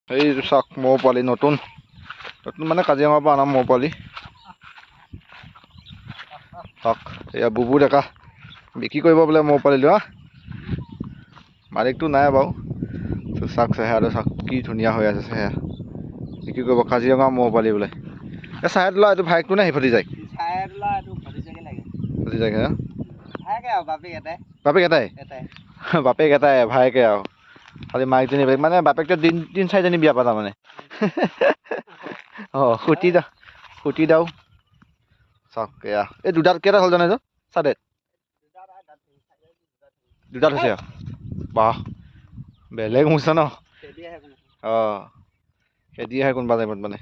এই চাওক মৌ পোৱালি নতুন মানে কাজিৰঙাৰ পৰা অনা মৌ পোৱালি চাওক এয়া বুবু ডেকা বিক্ৰী কৰিব বোলে মৌ পোৱালিটো মালিকটো নাই বাৰু চাওক চেহেৰাটো চাওক কি ধুনীয়া হৈ আছে চেহেৰা বিক্ৰী কৰিব কাজিৰঙা মৌ পোৱালি বোলে এই চাহেদুলা এইটো ভাইকটো নে সিফালি যায় ভতিজাকে হা বাপেক এটাই বাপেক এটাই ভাইকে আৰু খালি মাকজনী মানে বাপেকটো তিন চাৰিজনী বিয়া পাতা মানে অঁ সুটি দাও চাওক এয়া এই দুটাত কেইটা হ'ল জানো এইটো চাদে দুটাত হৈছে আৰু বাহ বেলেগ মুছা ন অঁ খেদি আহে কোনোবা টাইমত মানে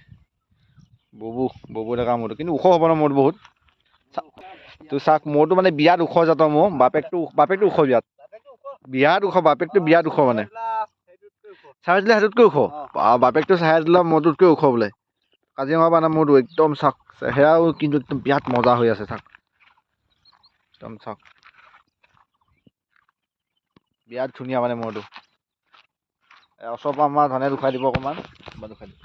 ববু ডেকা মূৰটো কিন্তু ওখ হ'ব ন মূৰটো বহুত তো চাওক মূৰটো মানে বিয়াত ওখ জাতৰ মোৰ বাপেকটো ওখ বিয়াত ওখ বাপেকটো বিয়াত ওখ মানে চাহেদুলা সেইটোতকৈ ওখ বাপেকটো চাহেদুলা মূৰটোতকৈ ওখ বোলে কাজিৰঙাৰ পৰা মূৰটো একদম চাওক সেয়াও কিন্তু একদম বিৰাট মজা হৈ আছে চাওক একদম চাওক বিৰাট ধুনীয়া মানে মূৰটো ওচৰৰ পৰা আমাৰ ধনে দুখাই দিব অকণমান দুখাই দিব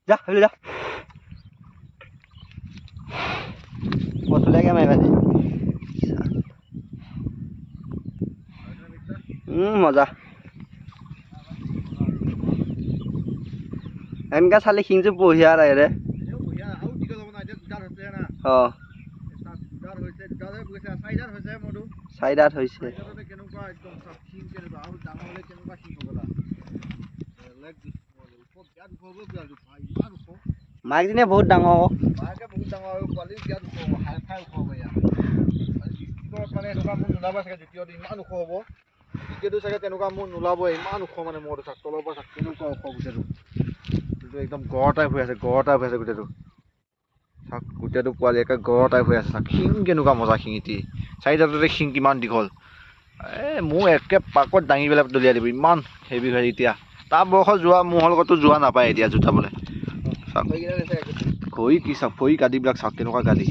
যা যা পথুলীয়াকে মাৰিবা দে মজা এনেকা চালি শিংটো বঢ়িয়া লাগে ৰে অঁ চাৰিদাত হৈছে মাকজনীয়ে বহুত ডাঙৰ আকৌ ইমান ওখ হ'ব দ্বিতীয়টো চাগে তেনেকুৱা মোৰ নোলাবই ইমান ওখ মানে মূৰটো চাওক তলৰ পৰা চাওক কেনেকুৱা ওখ গোটেইটো একদম গড় টাইপ হৈ আছে গোটেইটো চাওক গোটেইটো পোৱালি একে গড় টাইপ হৈ আছে চাওক শিং কেনেকুৱা মজা শিং এটি চাৰিটাতে শিং কিমান দীঘল মোৰ একে পাকত দাঙি পেলাই দলিয়াই দিব ইমান হেভি হয় এতিয়া তাৰ বয়সত যোৱা মোৰ লগতো যোৱা নাপায় এতিয়া জোতাবলৈ চাওক ভৰি কি চাওক ভৰি গাড়ীবিলাক চাওক কেনেকুৱা গাড়ী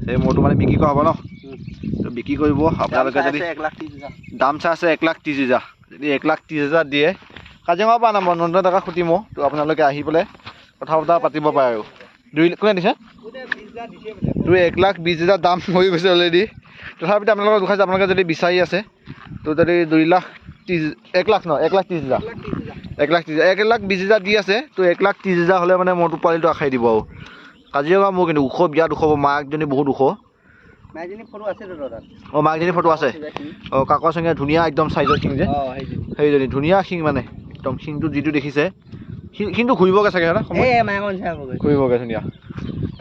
সেই মূৰটো মানে বিক্ৰী কৰা হ'ব ন বিক্ৰী কৰিব আপোনালোকে যদি দাম চাই আছে 1,30,000 যদি 1,30,000 দিয়ে কাজিৰঙাৰ পৰা নাম নন্দ টকা খুটি মৌ তো আপোনালোকে আহি পেলাই কথা বতৰা পাতিব পাৰে আৰু কোনে দিছে তোৰ 1,20,000 দাম হৈ গৈছে অলৰেডি তথাপিতো আপোনালোকৰ দুখাইছে আপোনালোকে যদি বিচাৰি আছে তো যদি 1,30,000 1,20,000 দি আছে তো 1,30,000 হ'লে মানে মূৰটো পোৱালিটো আখাই দিব আৰু কাজিৰঙা মোৰ কিন্তু ওখ বিয়াত ওখ মাকজনী বহুত ওখ অঁ মাকজনী ফটো আছে অঁ কাকৰ চঙীয়া ধুনীয়া একদম চাইজৰ শিং যে সেইজনী ধুনীয়া শিং মানে একদম শিংটো যিটো দেখিছে শিংটো ঘূৰিবগৈ চাগে হয় ঘূৰিবগৈ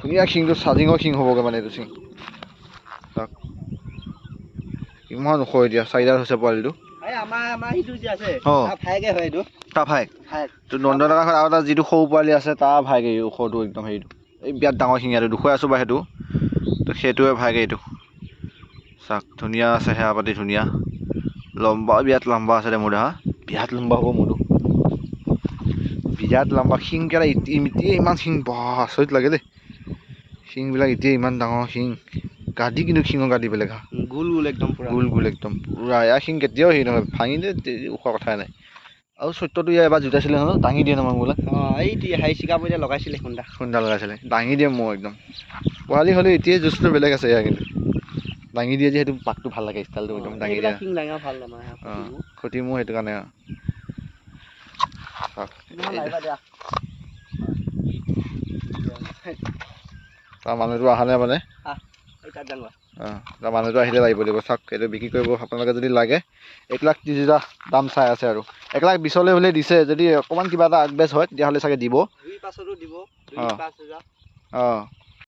ধুনীয়া শিংটো চাজিঙৰ শিং হ'বগৈ মানে এইটো শিং চাওক ইমান ওখ এতিয়া চাৰিদাত হৈছে পোৱালিটো তাৰ ভাইক তো নন্দ টকা আৰু এটা যিটো সৰু পোৱালি আছে তাৰ ভাইক এই ওখটো একদম হেৰিটো এই বিৰাট ডাঙৰ শিঙীয়াটো দুখুৱাই আছোঁ বা সেইটো তো সেইটোৱে ভাইক এইটো চাওক ধুনীয়া আছে সেয়া পাতি ধুনীয়া লম্বা বিৰাট লম্বা আছে দে মোৰ দেহা বিৰাট লম্বা হ'ব মোৰটো বিৰাট লম্বা শিংকেইটা এতিয়া ইমান শিং আচৰিত লাগে দেই শিংবিলাক এতিয়া ইমান ডাঙৰ শিং গাদি কিন্তু শিঙৰ গাদি বেলেগ গোল একদম পুৰা এয়া শিং কেতিয়াও হেৰি নহয় ভাঙিলে ওখ কথাই নাই আৰু চত্যটো ইয়াৰ এবাৰ জোতাইছিলে নহয় দাঙি দিয়ে নহয় বোলে এই হাই চিকা পইচা লগাইছিলে খুন্দা লগাইছিলে দাঙি দিয়ে মোৰ একদম পোৱালি হ'লে এতিয়াই জুচটো বেলেগ আছে ইয়াৰ কিন্তু দাঙি দিয়ে যে সেইটো পাকটো ভাল লাগে ষ্টাইলটো একদম দাঙি দিয়ে অঁ খুটি মোৰ সেইটো কাৰণে তাৰ মানুহটো অহা নাই মানে তাৰ মানুহটো আহিলে লাগিব চাওক এইটো বিক্ৰী কৰিব আপোনালোকে যদি লাগে 1,30,000 দাম চাই আছে আৰু 1,20,000 হ'লে দিছে যদি অকণমান কিবা এটা আগবেচ হয় তেতিয়াহ'লে চাগে দিব অঁ